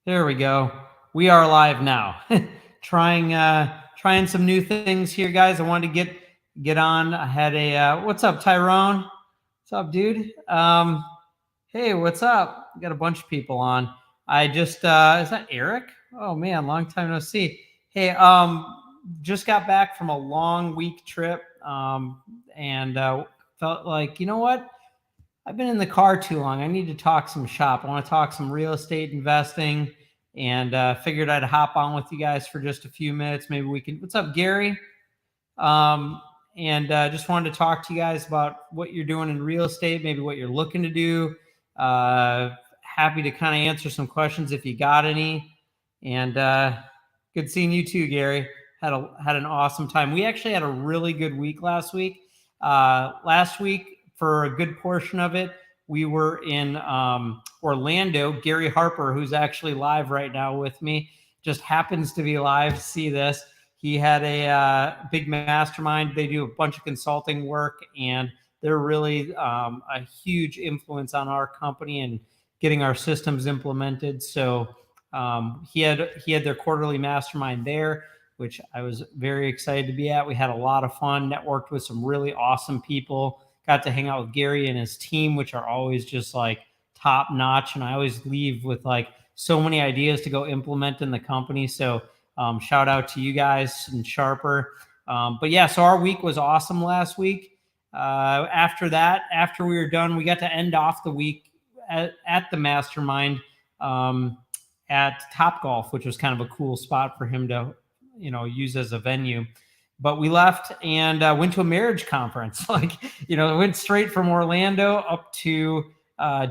There we go. We are live now. Trying some new things here, guys. I wanted to get on. I had a what's up, Tyrone? What's up, dude? Hey, what's up? Got a bunch of people on. I just is that Eric? Oh man, long time no see. Hey, just got back from a long week trip, and felt like, you know what? I've been in the car too long. I need to talk some shop. I want to talk some real estate investing, and figured I'd hop on with you guys for just a few minutes. Maybe we can. What's up, Gary? And just wanted to talk to you guys about what you're doing in real estate, maybe what you're looking to do. Happy to kind of answer some questions if you got any. And good seeing you too, Gary. Had an awesome time. We actually had a really good week last week. Last week, for a good portion of it, we were in Orlando. Gary Harper, who's actually live right now with me, just happens to be live. See this. He had a big mastermind. They do a bunch of consulting work, and they're really a huge influence on our company and getting our systems implemented. So he had their quarterly mastermind there, which I was very excited to be at. We had a lot of fun, networked with some really awesome people, got to hang out with Gary and his team, which are always just like top notch. And I always leave with like so many ideas to go implement in the company. So shout out to you guys and Sharper. But yeah, so our week was awesome last week. After that, after we were done, we got to end off the week at the mastermind at Topgolf, which was kind of a cool spot for him to, use as a venue. But we left and went to a marriage conference. Went straight from Orlando up to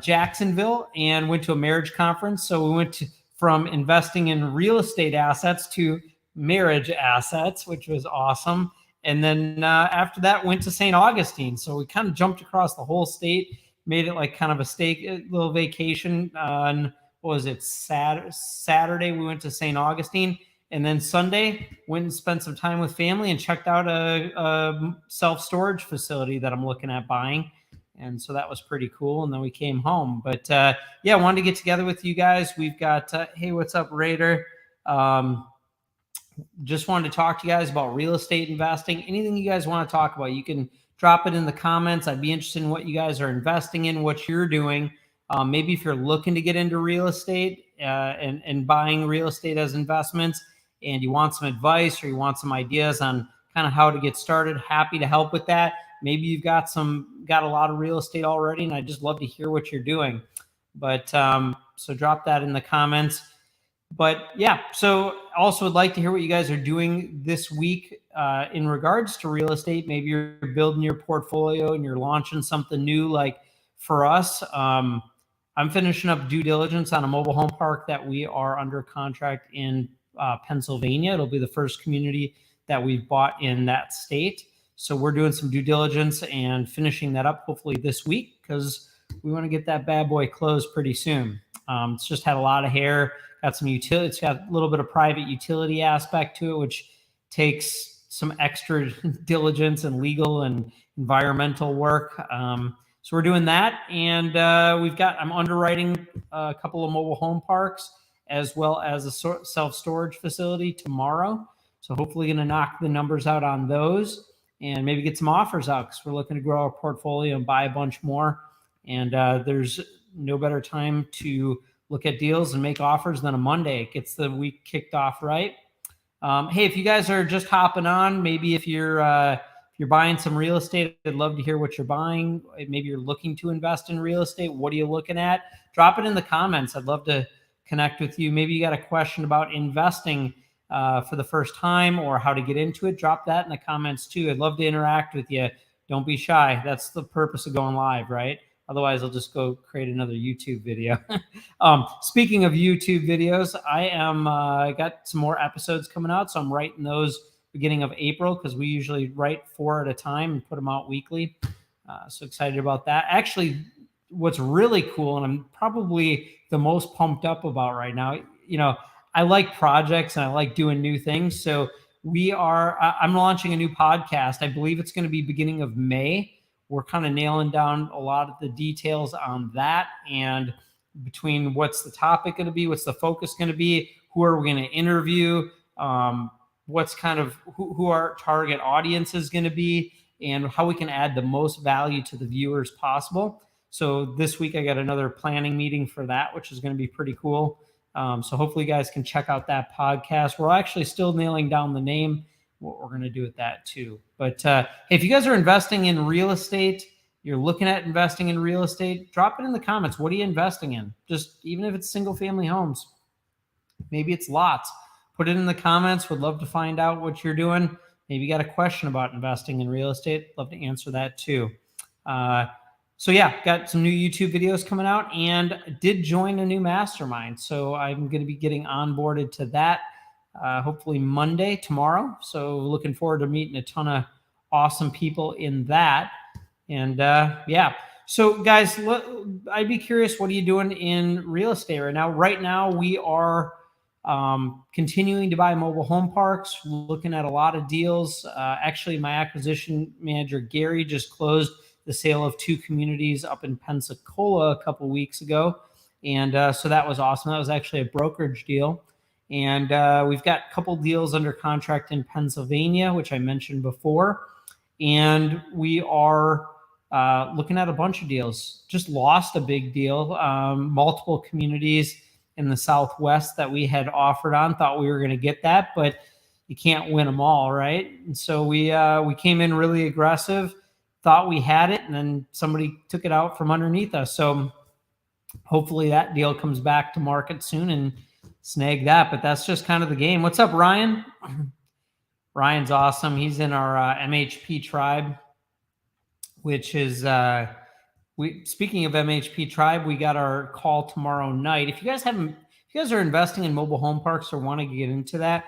Jacksonville and went to a marriage conference. So we went from investing in real estate assets to marriage assets, which was awesome. And then after that, went to St. Augustine. So we kind of jumped across the whole state, made it like kind of a little vacation. On, what was it, Saturday, we went to St. Augustine. And then Sunday, went and spent some time with family and checked out a self-storage facility that I'm looking at buying. And so that was pretty cool. And then we came home. But yeah, I wanted to get together with you guys. We've got, hey, what's up, Raider? Just wanted to talk to you guys about real estate investing. Anything you guys want to talk about, you can drop it in the comments. I'd be interested in what you guys are investing in, what you're doing. Maybe if you're looking to get into real estate and buying real estate as investments, and you want some advice or you want some ideas on kind of how to get started, happy to help with that. Maybe you've got a lot of real estate already, and I'd just love to hear what you're doing. But so drop that in the comments. But yeah, so also would like to hear what you guys are doing this week in regards to real estate. Maybe you're building your portfolio and you're launching something new. Like for us, I'm finishing up due diligence on a mobile home park that we are under contract in Pennsylvania. It'll be the first community that we've bought in that state. So we're doing some due diligence and finishing that up hopefully this week because we want to get that bad boy closed pretty soon. It's just had a lot of hair, got some utility. It's got a little bit of private utility aspect to it, which takes some extra diligence and legal and environmental work. So we're doing that. And I'm underwriting a couple of mobile home parks as well as a self-storage facility tomorrow. So hopefully going to knock the numbers out on those and maybe get some offers out because we're looking to grow our portfolio and buy a bunch more. And there's no better time to look at deals and make offers than a Monday. It gets the week kicked off right. Hey, if you guys are just hopping on, maybe if you're buying some real estate, I'd love to hear what you're buying. Maybe you're looking to invest in real estate. What are you looking at? Drop it in the comments. I'd love to connect with you. Maybe you got a question about investing for the first time or how to get into it. Drop that in the comments too. I'd love to interact with you. Don't be shy. That's the purpose of going live, right? Otherwise, I'll just go create another YouTube video. Speaking of YouTube videos, I am got some more episodes coming out, so I'm writing those beginning of April because we usually write 4 at a time and put them out weekly. So excited about that. Actually, what's really cool, and I'm probably the most pumped up about right now, I like projects and I like doing new things. So I'm launching a new podcast. I believe it's going to be beginning of May. We're kind of nailing down a lot of the details on that. And between what's the topic going to be, what's the focus going to be, who are we going to interview, what's kind of who our target audience is going to be, and how we can add the most value to the viewers possible. So this week I got another planning meeting for that, which is going to be pretty cool. So hopefully you guys can check out that podcast. We're actually still nailing down the name, what we're going to do with that too. But hey, if you guys are investing in real estate, you're looking at investing in real estate, drop it in the comments. What are you investing in? Just even if it's single family homes, maybe it's lots. Put it in the comments. Would love to find out what you're doing. Maybe you got a question about investing in real estate. Love to answer that too. So yeah, got some new YouTube videos coming out and did join a new mastermind. So I'm going to be getting onboarded to that hopefully Monday, tomorrow. So looking forward to meeting a ton of awesome people in that. And yeah, so guys, I'd be curious, what are you doing in real estate right now? Right now, we are continuing to buy mobile home parks, looking at a lot of deals. Actually, my acquisition manager, Gary, just closed the sale of 2 communities up in Pensacola a couple weeks ago. And so that was awesome. That was actually a brokerage deal. And we've got a couple deals under contract in Pennsylvania, which I mentioned before. And we are looking at a bunch of deals. Just lost a big deal. Multiple communities in the Southwest that we had offered on. Thought we were going to get that, but you can't win them all, right? And so we came in really aggressive, thought we had it, and then somebody took it out from underneath us. So hopefully that deal comes back to market soon and snag that. But that's just kind of the game. What's up, Ryan? Ryan's awesome. He's in our MHP tribe, which is speaking of MHP tribe, we got our call tomorrow night. If you guys are investing in mobile home parks or want to get into that,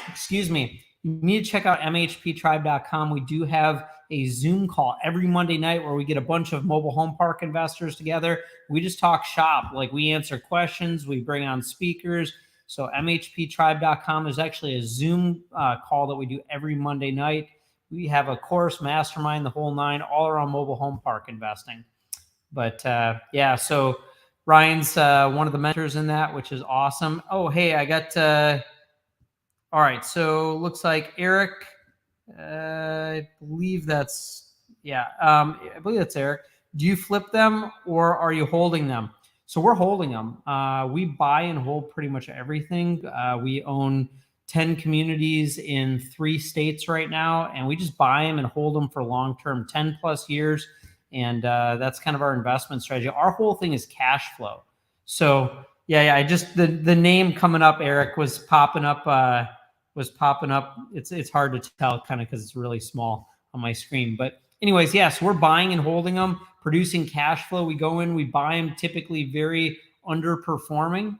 excuse me, you need to check out mhptribe.com. We do have a Zoom call every Monday night where we get a bunch of mobile home park investors together. We just talk shop. Like, we answer questions, we bring on speakers. So mhptribe.com, there's actually a Zoom call that we do every Monday night. We have a course, mastermind, the whole nine, all around mobile home park investing. But yeah, so Ryan's one of the mentors in that, which is awesome. Oh, hey, I got, all right, so looks like Eric, I believe that's, yeah, I believe that's Eric. Do you flip them or are you holding them? So we're holding them. We buy and hold pretty much everything. We own 10 communities in 3 states right now, and we just buy them and hold them for long-term, 10 plus years. And that's kind of our investment strategy. Our whole thing is cash flow. So yeah, I just, the name coming up, Eric, was popping up. It's hard to tell kind of because it's really small on my screen. But anyways, yeah, so we're buying and holding them, producing cash flow. We go in, we buy them typically very underperforming.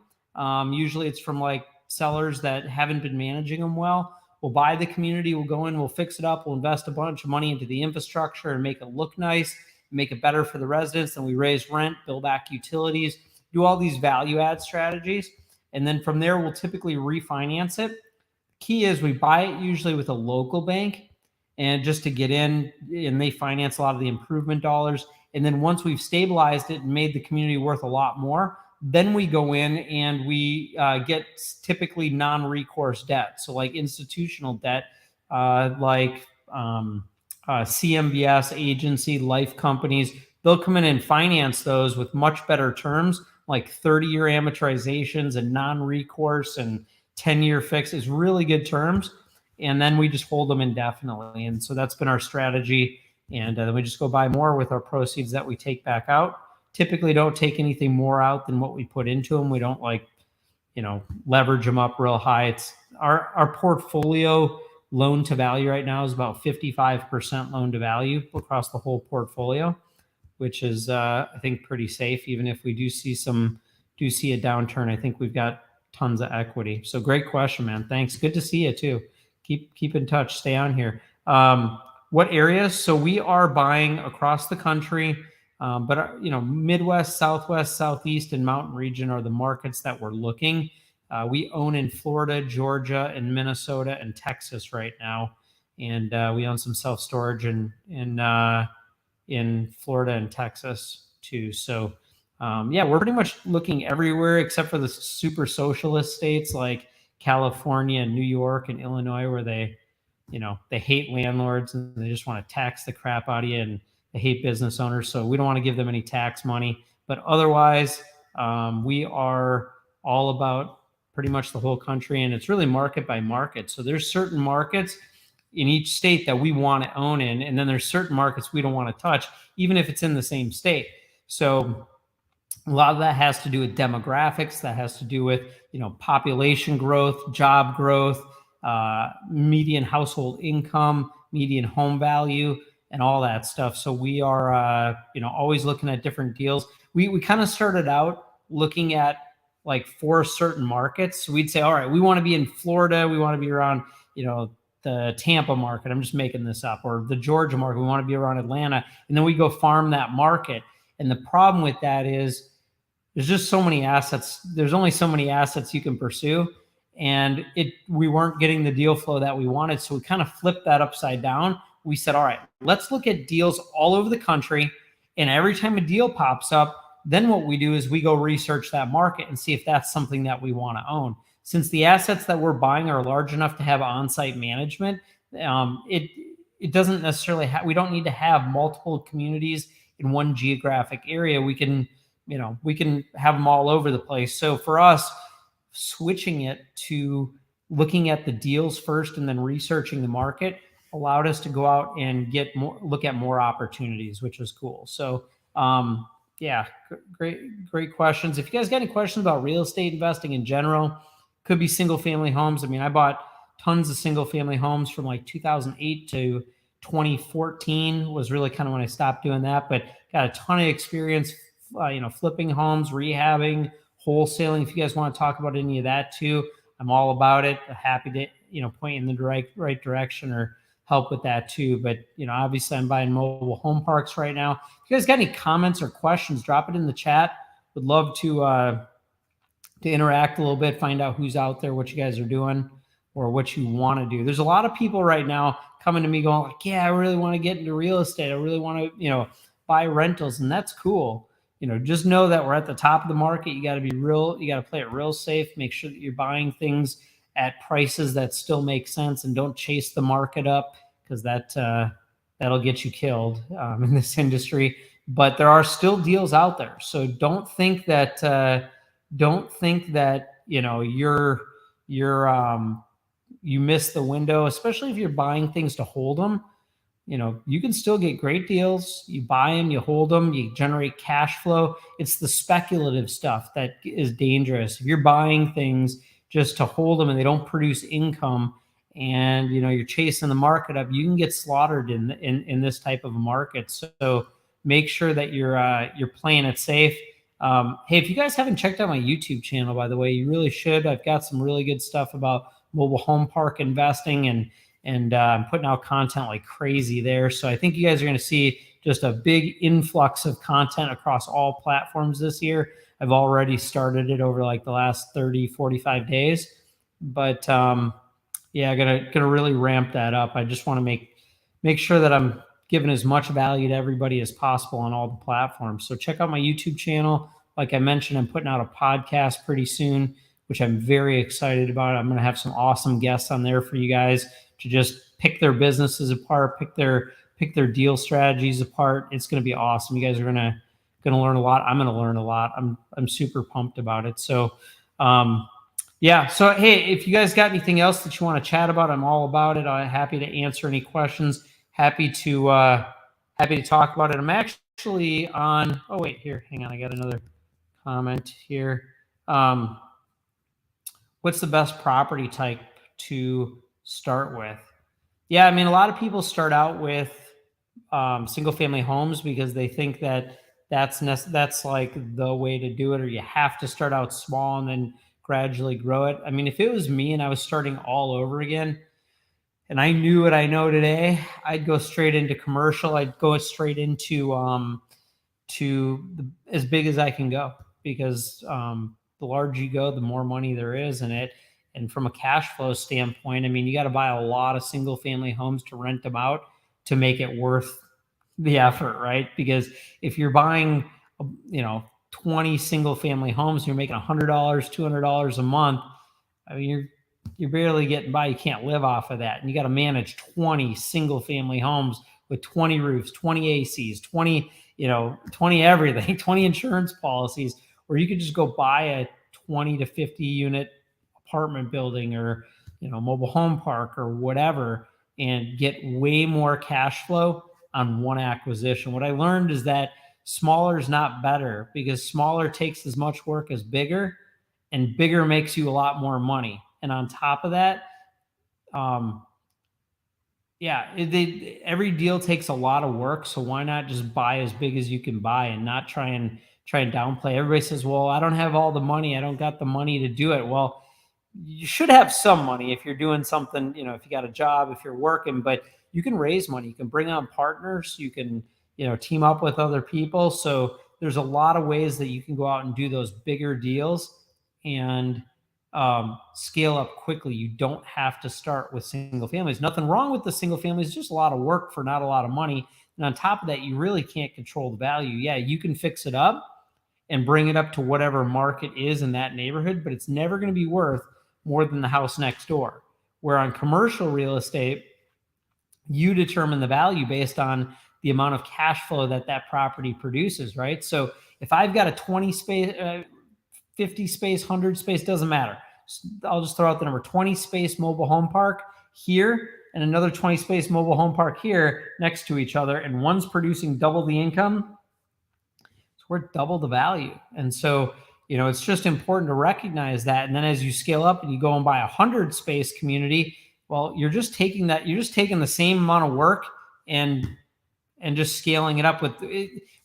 Usually it's from like sellers that haven't been managing them well. We'll buy the community, we'll go in, we'll fix it up, we'll invest a bunch of money into the infrastructure and make it look nice, make it better for the residents. Then we raise rent, bill back utilities, do all these value add strategies. And then from there, we'll typically refinance it. Key is we buy it usually with a local bank, and just to get in, and they finance a lot of the improvement dollars. And then once we've stabilized it and made the community worth a lot more, then we go in and we get typically non-recourse debt. So like institutional debt, like CMBS, agency, life companies, they'll come in and finance those with much better terms, like 30-year amortizations and non-recourse and 10-year fixes, really good terms. And then we just hold them indefinitely. And so that's been our strategy. And then we just go buy more with our proceeds that we take back out. Typically don't take anything more out than what we put into them. We don't leverage them up real high. It's our portfolio loan to value right now is about 55% loan to value across the whole portfolio, which is, I think, pretty safe. Even if we do see a downturn, I think we've got tons of equity. So great question, man. Thanks. Good to see you too. Keep in touch. Stay on here. What areas? So we are buying across the country, but Midwest, Southwest, Southeast, and Mountain region are the markets that we're looking. We own in Florida, Georgia, and Minnesota and Texas right now, and we own some self-storage in Florida and Texas too. So Yeah, we're pretty much looking everywhere except for the super socialist states like California and New York and Illinois, where they hate landlords and they just want to tax the crap out of you, and they hate business owners. So we don't want to give them any tax money. But otherwise, we are all about pretty much the whole country, and it's really market by market. So there's certain markets in each state that we want to own in, and then there's certain markets we don't want to touch, even if it's in the same state. So a lot of that has to do with demographics. That has to do with population growth, job growth, median household income, median home value, and all that stuff. So we are always looking at different deals. We kind of started out looking at like 4 certain markets. So we'd say, all right, we want to be in Florida. We want to be around the Tampa market. I'm just making this up, or the Georgia market. We want to be around Atlanta, and then we go farm that market. And the problem with that is there's just so many assets. There's only so many assets you can pursue. And we weren't getting the deal flow that we wanted. So we kind of flipped that upside down. We said, all right, let's look at deals all over the country. And every time a deal pops up, then what we do is we go research that market and see if that's something that we want to own. Since the assets that we're buying are large enough to have on-site management, it doesn't necessarily we don't need to have multiple communities in one geographic area. We can have them all over the place. So for us, switching it to looking at the deals first and then researching the market allowed us to go out and look at more opportunities, which was cool. So yeah, great questions. If you guys got any questions about real estate investing in general, could be single family homes. I mean, I bought tons of single family homes from like 2008 to 2014 was really kind of when I stopped doing that, but got a ton of experience, flipping homes, rehabbing, wholesaling. If you guys want to talk about any of that too, I'm all about it. Happy to, point in the right direction or help with that too. But, obviously I'm buying mobile home parks right now. If you guys got any comments or questions, drop it in the chat. Would love to interact a little bit, find out who's out there, what you guys are doing, or what you want to do. There's a lot of people right now coming to me going like, yeah, I really want to get into real estate. I really want to, buy rentals. And that's cool. Just know that we're at the top of the market. You got to be real. You got to play it real safe. Make sure that you're buying things at prices that still make sense, and don't chase the market up, because that'll get you killed in this industry. But there are still deals out there. So don't think that you miss the window, especially if you're buying things to hold them. You can still get great deals. You buy them, you hold them, you generate cash flow. It's the speculative stuff that is dangerous. If you're buying things just to hold them and they don't produce income, and you're chasing the market up, you can get slaughtered in this type of a market. So make sure that you're playing it safe. Hey, if you guys haven't checked out my YouTube channel, by the way, you really should. I've got some really good stuff about mobile home park investing, and I'm putting out content like crazy there. So I think you guys are going to see just a big influx of content across all platforms this year. I've already started it over like the last 30, 45 days. But yeah, gonna really ramp that up. I just want to make sure that I'm giving as much value to everybody as possible on all the platforms. So check out my YouTube channel. Like I mentioned, I'm putting out a podcast pretty soon, which I'm very excited about. I'm going to have some awesome guests on there for you guys to just pick their businesses apart, pick their deal strategies apart. It's going to be awesome. You guys are going to learn a lot. I'm going to learn a lot. I'm super pumped about it. So, yeah. So, hey, if you guys got anything else that you want to chat about, I'm all about it. I'm happy to answer any questions. Happy to talk about it. I'm actually on. Oh wait, here, hang on. I got another comment here. What's the best property type to start with? Yeah, I mean, a lot of people start out with single family homes because they think that that's like the way to do it, or you have to start out small and then gradually grow it. I mean, if it was me and I was starting all over again and I knew what I know today, I'd go straight into commercial. I'd go straight into as big as I can go, because the larger you go, the more money there is in it. And from a cash flow standpoint, I mean, you got to buy a lot of single family homes to rent them out to make it worth the effort, right? Because if you're buying, 20 single family homes, you're making $100, $200 a month. I mean, you're barely getting by. You can't live off of that. And you got to manage 20 single family homes with 20 roofs, 20 ACs, 20, 20 everything, 20 insurance policies, where you could just go buy a 20 to 50 unit apartment building or, mobile home park or whatever, and get way more cash flow on one acquisition. What I learned is that smaller is not better, because smaller takes as much work as bigger, and bigger makes you a lot more money. And on top of that, every deal takes a lot of work. So why not just buy as big as you can buy and not try and downplay? Everybody says, well, I don't have all the money. I don't got the money to do it. Well, you should have some money if you're doing something, if you got a job, if you're working, but you can raise money. You can bring on partners. You can, team up with other people. So there's a lot of ways that you can go out and do those bigger deals and scale up quickly. You don't have to start with single families. Nothing wrong with the single families, just a lot of work for not a lot of money. And on top of that, you really can't control the value. Yeah, you can fix it up and bring it up to whatever market is in that neighborhood, but it's never going to be worth more than the house next door. Where on commercial real estate, you determine the value based on the amount of cash flow that property produces, right? So if I've got a 20 space, 50 space, 100 space, doesn't matter. I'll just throw out the number, 20 space mobile home park here and another 20 space mobile home park here next to each other, and one's producing double the income, it's worth double the value. And so, it's just important to recognize that. And then as you scale up and you go and buy 100 space community, well, you're just taking the same amount of work and just scaling it up with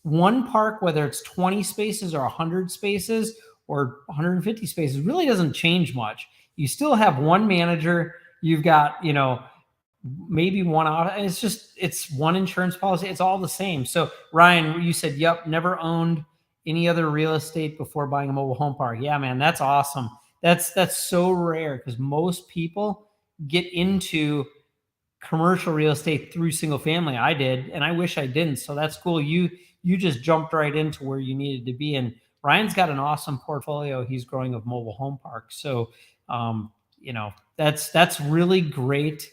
one park, whether it's 20 spaces or 100 spaces or 150 spaces, really doesn't change much. You still have one manager. You've got, maybe one out. It's one insurance policy. It's all the same. So Ryan, you said, yep, never owned any other real estate before buying a mobile home park. Yeah, man, that's awesome. That's so rare, because most people get into commercial real estate through single family. I did, and I wish I didn't. So that's cool. You just jumped right into where you needed to be. And Ryan's got an awesome portfolio he's growing of mobile home parks. So, that's really great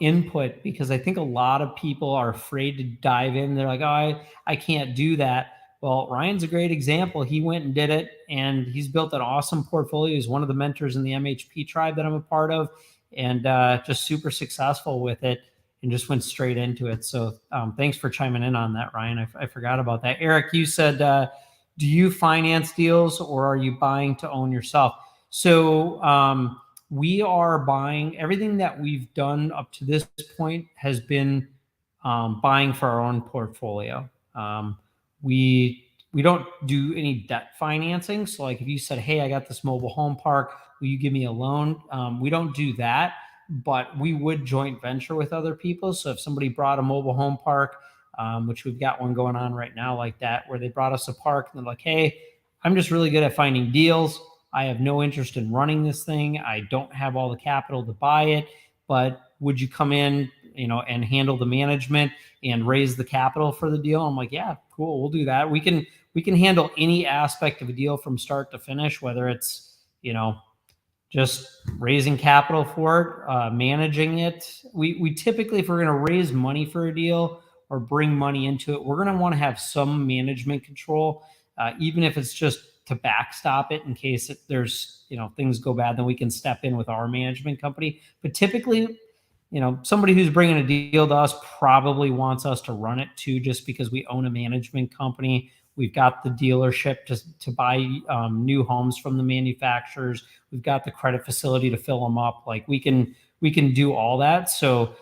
input, because I think a lot of people are afraid to dive in. They're like, oh, I can't do that. Well, Ryan's a great example. He went and did it, and he's built an awesome portfolio. He's one of the mentors in the MHP tribe that I'm a part of, and just super successful with it, and just went straight into it. So thanks for chiming in on that, Ryan. I forgot about that. Eric, you said, do you finance deals, or are you buying to own yourself? So we are buying. Everything that we've done up to this point has been buying for our own portfolio. We don't do any debt financing. So like if you said, hey, I got this mobile home park, will you give me a loan? We don't do that, but we would joint venture with other people. So if somebody brought a mobile home park, which we've got one going on right now like that, where they brought us a park and they're like, hey, I'm just really good at finding deals. I have no interest in running this thing. I don't have all the capital to buy it, but would you come in, and handle the management and raise the capital for the deal? I'm like, yeah, cool. We'll do that. We can handle any aspect of a deal from start to finish, whether it's, just raising capital for it, managing it. We typically, if we're going to raise money for a deal or bring money into it, we're going to want to have some management control, even if it's just to backstop it in case there's, things go bad, then we can step in with our management company. But typically, somebody who's bringing a deal to us probably wants us to run it too, just because we own a management company. We've got the dealership to buy new homes from the manufacturers. We've got the credit facility to fill them up. Like we can do all that. So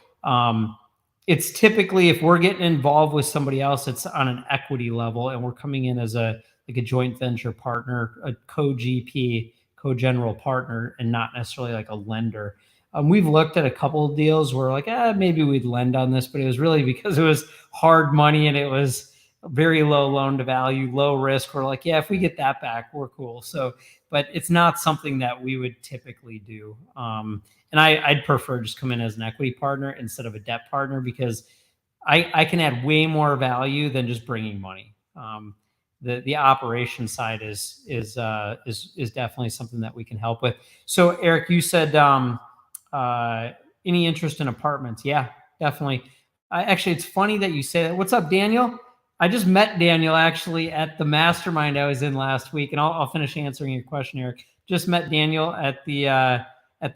it's typically, if we're getting involved with somebody else, it's on an equity level, and we're coming in as a joint venture partner, a co-GP, co-general partner, and not necessarily like a lender. We've looked at a couple of deals where like, maybe we'd lend on this, but it was really because it was hard money and it was very low loan to value, low risk. We're like, yeah, if we get that back, we're cool. So, but it's not something that we would typically do. And I'd prefer just come in as an equity partner instead of a debt partner, because I can add way more value than just bringing money. the operation side is definitely something that we can help with. So Eric, you said any interest in apartments? Yeah, definitely. Actually, it's funny that you say that. What's up, Daniel? I just met Daniel actually at the mastermind I was in last week, and I'll finish answering your question, Eric. Just met Daniel at the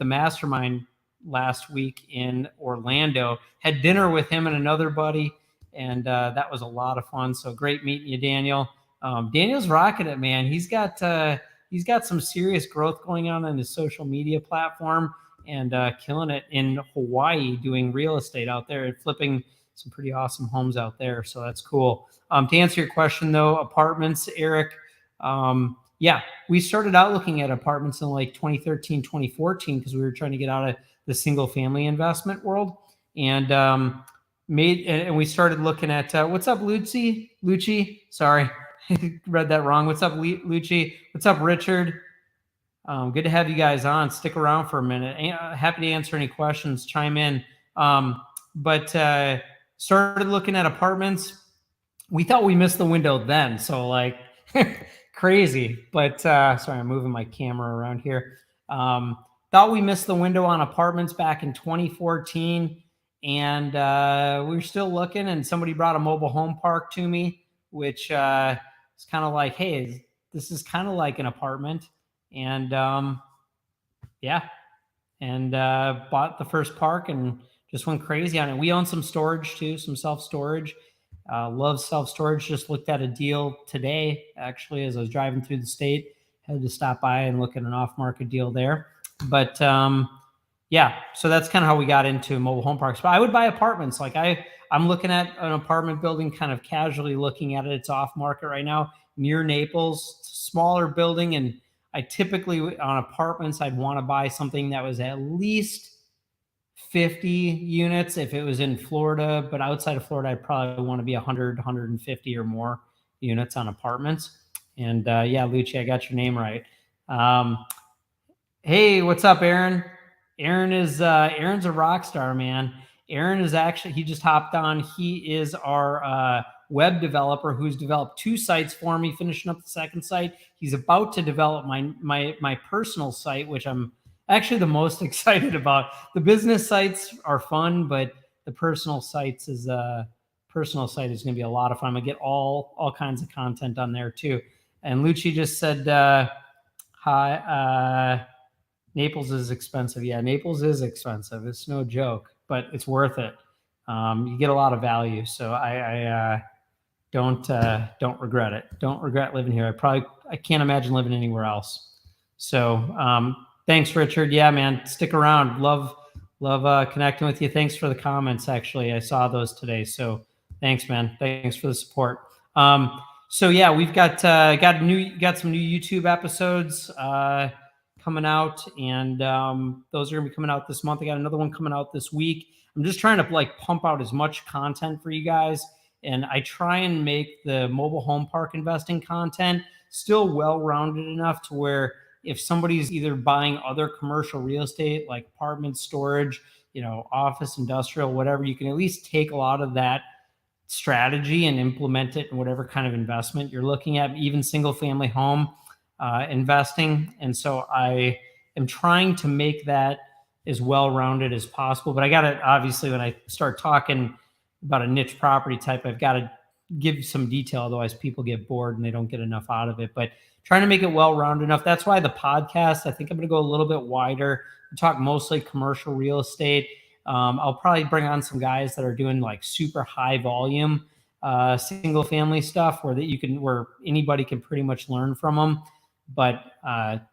mastermind last week in Orlando. Had dinner with him and another buddy, and that was a lot of fun. So great meeting you, Daniel. Daniel's rocking it, man. He's got some serious growth going on his social media platform, and killing it in Hawaii, doing real estate out there and flipping some pretty awesome homes out there. So that's cool. To answer your question though, apartments, Eric, yeah, we started out looking at apartments in like 2013, 2014, because we were trying to get out of the single family investment world, and we started looking at what's up, Lucci? Sorry, read that wrong. What's up, Lucci? What's up, Richard? Good to have you guys on. Stick around for a minute. Happy to answer any questions. Chime in. But started looking at apartments. We thought we missed the window then. So like crazy. But sorry, I'm moving my camera around here. Thought we missed the window on apartments back in 2014. And we were still looking, and somebody brought a mobile home park to me, which is kind of like, hey, this is kind of like an apartment. And yeah, and bought the first park and just went crazy on it. We own some storage too, some self-storage. Love self-storage. Just looked at a deal today, actually, as I was driving through the state. Had to stop by and look at an off-market deal there. But yeah, so that's kind of how we got into mobile home parks. But I would buy apartments. Like I'm looking at an apartment building, kind of casually looking at it. It's off-market right now near Naples, smaller building, and I typically on apartments, I'd want to buy something that was at least 50 units if it was in Florida, but outside of Florida, I'd probably want to be 100, 150 or more units on apartments. And yeah, Lucci, I got your name right. Hey, what's up, Aaron? Aaron's a rock star, man. Aaron is actually, he just hopped on. He is our web developer who's developed 2 sites for me, finishing up the second site. He's about to develop my personal site, which I'm actually the most excited about. The business sites are fun, but the personal site is going to be a lot of fun. I'm gonna get all kinds of content on there too. And Lucci just said hi. Naples is expensive. Yeah, Naples is expensive. It's no joke, but it's worth it. You get a lot of value, so I don't regret it. Don't regret living here. I can't imagine living anywhere else. So thanks, Richard. Yeah, man, stick around. Love connecting with you. Thanks for the comments. Actually, I saw those today. So thanks, man. Thanks for the support. So yeah, we've got some new YouTube episodes coming out, and those are gonna be coming out this month. I got another one coming out this week. I'm just trying to like pump out as much content for you guys. And I try and make the mobile home park investing content still well-rounded enough to where if somebody's either buying other commercial real estate like apartment storage, office, industrial, whatever, you can at least take a lot of that strategy and implement it in whatever kind of investment you're looking at, even single family home investing. And so I am trying to make that as well-rounded as possible. But I got to, obviously, when I start talking about a niche property type, I've got to give some detail, otherwise people get bored and they don't get enough out of it. But trying to make it well-rounded enough. That's why the podcast, I think I'm going to go a little bit wider, talk mostly commercial real estate. I'll probably bring on some guys that are doing like super high volume single family stuff where anybody can pretty much learn from them. But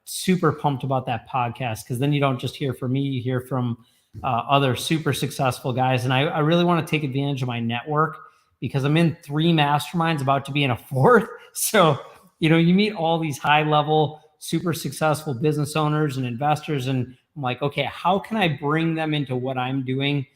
super pumped about that podcast, because then you don't just hear from me, you hear from other super successful guys. And I really want to take advantage of my network, because I'm in 3 masterminds, about to be in a 4th. So, you meet all these high level, super successful business owners and investors. And I'm like, okay, how can I bring them into what I'm doing?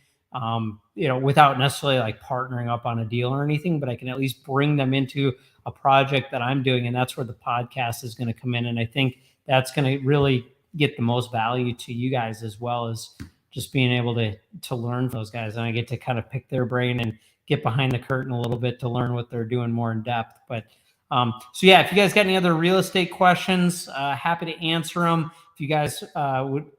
Without necessarily like partnering up on a deal or anything, but I can at least bring them into a project that I'm doing. And that's where the podcast is going to come in. And I think that's going to really get the most value to you guys, as well as just being able to learn from those guys. And I get to kind of pick their brain and get behind the curtain a little bit to learn what they're doing more in depth. But So yeah, if you guys got any other real estate questions, happy to answer them. If you guys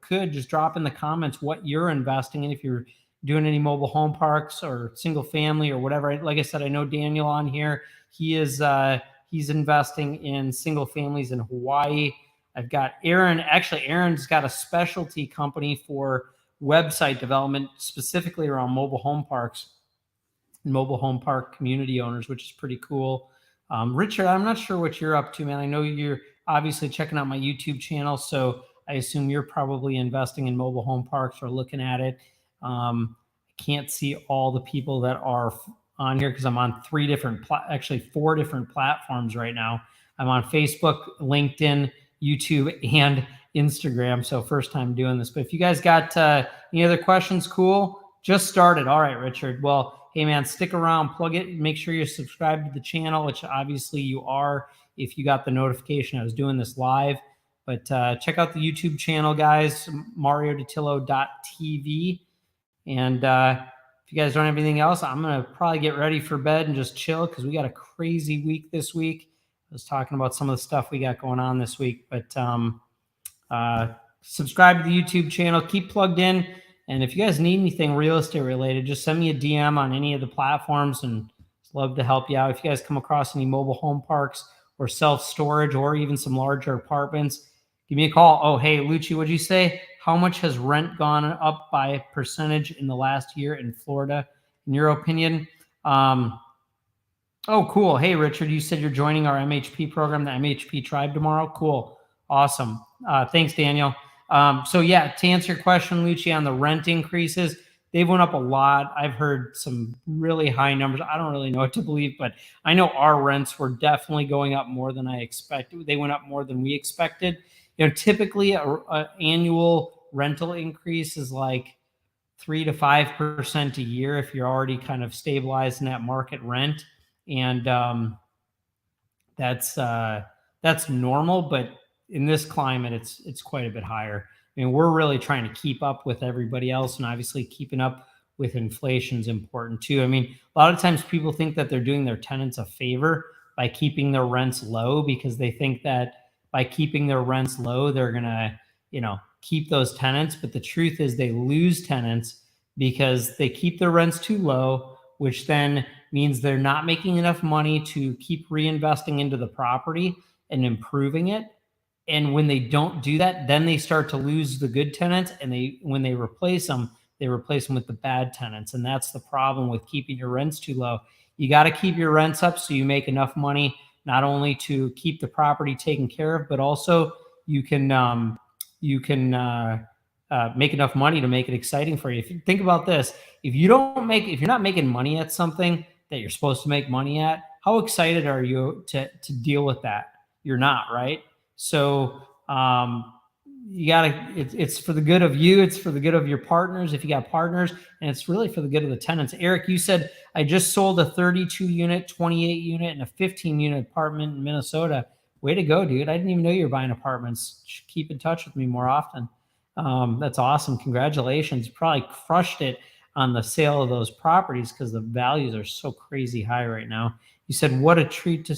could just drop in the comments what you're investing in, if you're doing any mobile home parks or single family or whatever. Like I said, I know Daniel on here. He is he's investing in single families in Hawaii. I've got Aaron. Actually, Aaron's got a specialty company for website development, specifically around mobile home parks and mobile home park community owners, which is pretty cool. Richard, I'm not sure what you're up to, man. I know you're obviously checking out my YouTube channel, so I assume you're probably investing in mobile home parks or looking at it. I can't see all the people that are on here because I'm on actually four different platforms right now. I'm on Facebook, LinkedIn, YouTube, and Instagram. So first time doing this. But if you guys got any other questions, cool. Just started. All right, Richard. Well, hey, man, stick around, plug it. Make sure you're subscribed to the channel, which obviously you are if you got the notification I was doing this live. But check out the YouTube channel, guys, mariodatillo.tv. And if you guys don't have anything else, I'm going to probably get ready for bed and just chill because we got a crazy week this week. I was talking about some of the stuff we got going on this week. But subscribe to the YouTube channel. Keep plugged in. And if you guys need anything real estate related, just send me a DM on any of the platforms, and I'd love to help you out. If you guys come across any mobile home parks or self-storage or even some larger apartments, give me a call. Oh, hey, Lucci, what'd you say? How much has rent gone up by a percentage in the last year in Florida, in your opinion? Oh, cool. Hey, Richard, you said you're joining our MHP program, the MHP Tribe, tomorrow. Cool. Awesome. Thanks, Daniel. So yeah, to answer your question, Lucci, on the rent increases, they went up a lot. I've heard some really high numbers. I don't really know what to believe, but I know our rents were definitely going up more than I expected. They went up more than we expected. You know, typically an annual rental increase is like 3 to 5% a year if you're already kind of stabilizing that market rent, and that's normal. But in this climate, it's quite a bit higher. I mean, we're really trying to keep up with everybody else, and obviously keeping up with inflation is important too. I mean, a lot of times people think that they're doing their tenants a favor by keeping their rents low because they think that by keeping their rents low, they're gonna, keep those tenants. But the truth is they lose tenants because they keep their rents too low, which then means they're not making enough money to keep reinvesting into the property and improving it. And when they don't do that, then they start to lose the good tenants. And when they replace them with the bad tenants. And that's the problem with keeping your rents too low. You got to keep your rents up so you make enough money, not only to keep the property taken care of, but also you can make enough money to make it exciting for you. If you think about this, if you're not making money at something that you're supposed to make money at, how excited are you to deal with that? You're not, right? So it's for the good of you. It's for the good of your partners, if you got partners, and it's really for the good of the tenants. Eric, you said, I just sold a 32 unit, 28 unit, and a 15 unit apartment in Minnesota. Way to go, dude. I didn't even know you were buying apartments. Keep in touch with me more often. That's awesome. Congratulations. You probably crushed it on the sale of those properties because the values are so crazy high right now. You said, what a treat to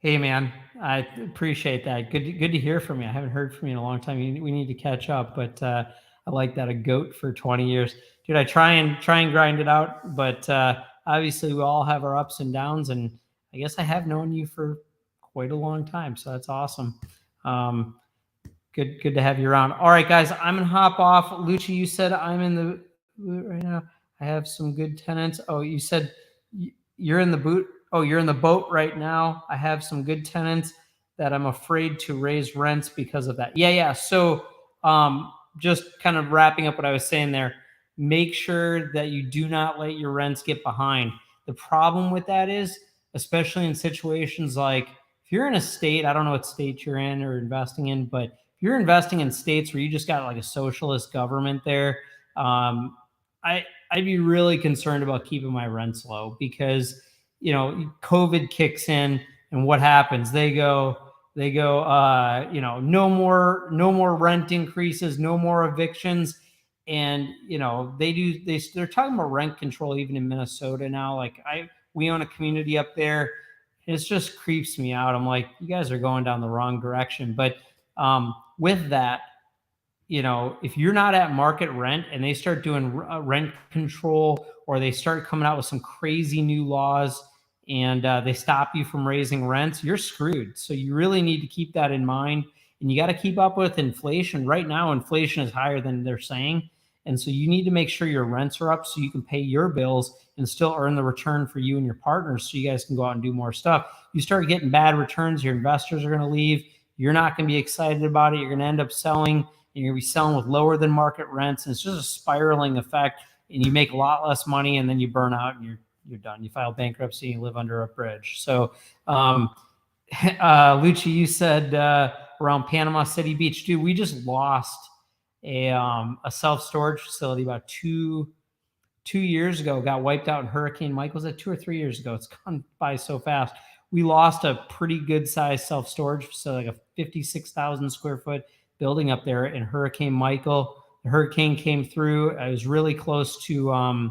hey, man, I appreciate that. Good to hear from you. I haven't heard from you in a long time. We need to catch up, but I like that. A goat for 20 years. Dude, I try and grind it out, but obviously we all have our ups and downs, and I guess I have known you for quite a long time, so that's awesome. Good to have you around. All right, guys, I'm going to hop off. Lucci, you said I'm in the boot right now. I have some good tenants. Oh, you said you're in the boot. Oh, you're in the boat right now. I have some good tenants that I'm afraid to raise rents because of that. Yeah. So just kind of wrapping up what I was saying there, make sure that you do not let your rents get behind. The problem with that is, especially in situations like if you're in a state, I don't know what state you're in or investing in, but if you're investing in states where you just got like a socialist government there, I'd be really concerned about keeping my rents low because COVID kicks in, and what happens? They go, no more rent increases, no more evictions. And, they're talking about rent control even in Minnesota now. Like We own a community up there. It just creeps me out. I'm like, you guys are going down the wrong direction. But with that, if you're not at market rent and they start doing rent control, or they start coming out with some crazy new laws and they stop you from raising rents, you're screwed. So you really need to keep that in mind. And you got to keep up with inflation. Right now, inflation is higher than they're saying. And so you need to make sure your rents are up so you can pay your bills and still earn the return for you and your partners so you guys can go out and do more stuff. You start getting bad returns, your investors are going to leave. You're not going to be excited about it. You're going to end up selling. You're going to be selling with lower than market rents. And it's just a spiraling effect. And you make a lot less money, and then you burn out and you're done. You file bankruptcy and you live under a bridge. So, Lucci, you said around Panama City Beach, dude, we just lost a self-storage facility about two years ago. Got wiped out in Hurricane Michael. Was that 2 or 3 years ago? It's gone by so fast. We lost a pretty good sized self-storage facility, like a 56,000 square foot building up there in Hurricane Michael. The hurricane came through. I was really close to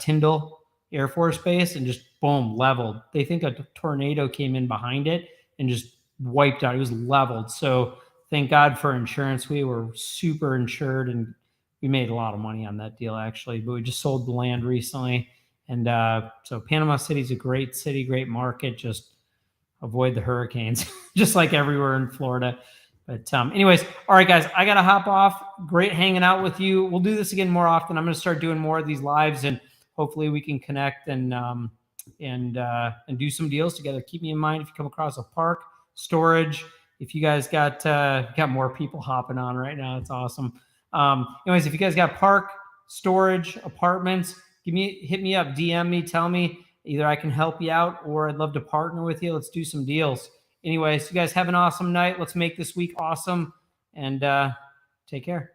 Tyndall Air Force Base and just boom, leveled. They think a tornado came in behind it and just wiped out. It was leveled. So thank God for insurance. We were super insured and we made a lot of money on that deal, actually. But we just sold the land recently. And so Panama City is a great city, great market. Just avoid the hurricanes, just like everywhere in Florida. But anyways, all right, guys, I got to hop off. Great hanging out with you. We'll do this again more often. I'm going to start doing more of these lives, and hopefully we can connect and do some deals together. Keep me in mind if you come across a park, storage. If you guys got more people hopping on right now, it's awesome. Anyways, if you guys got park, storage, apartments, hit me up, DM me, tell me. Either I can help you out or I'd love to partner with you. Let's do some deals. Anyways, you guys have an awesome night. Let's make this week awesome, and take care.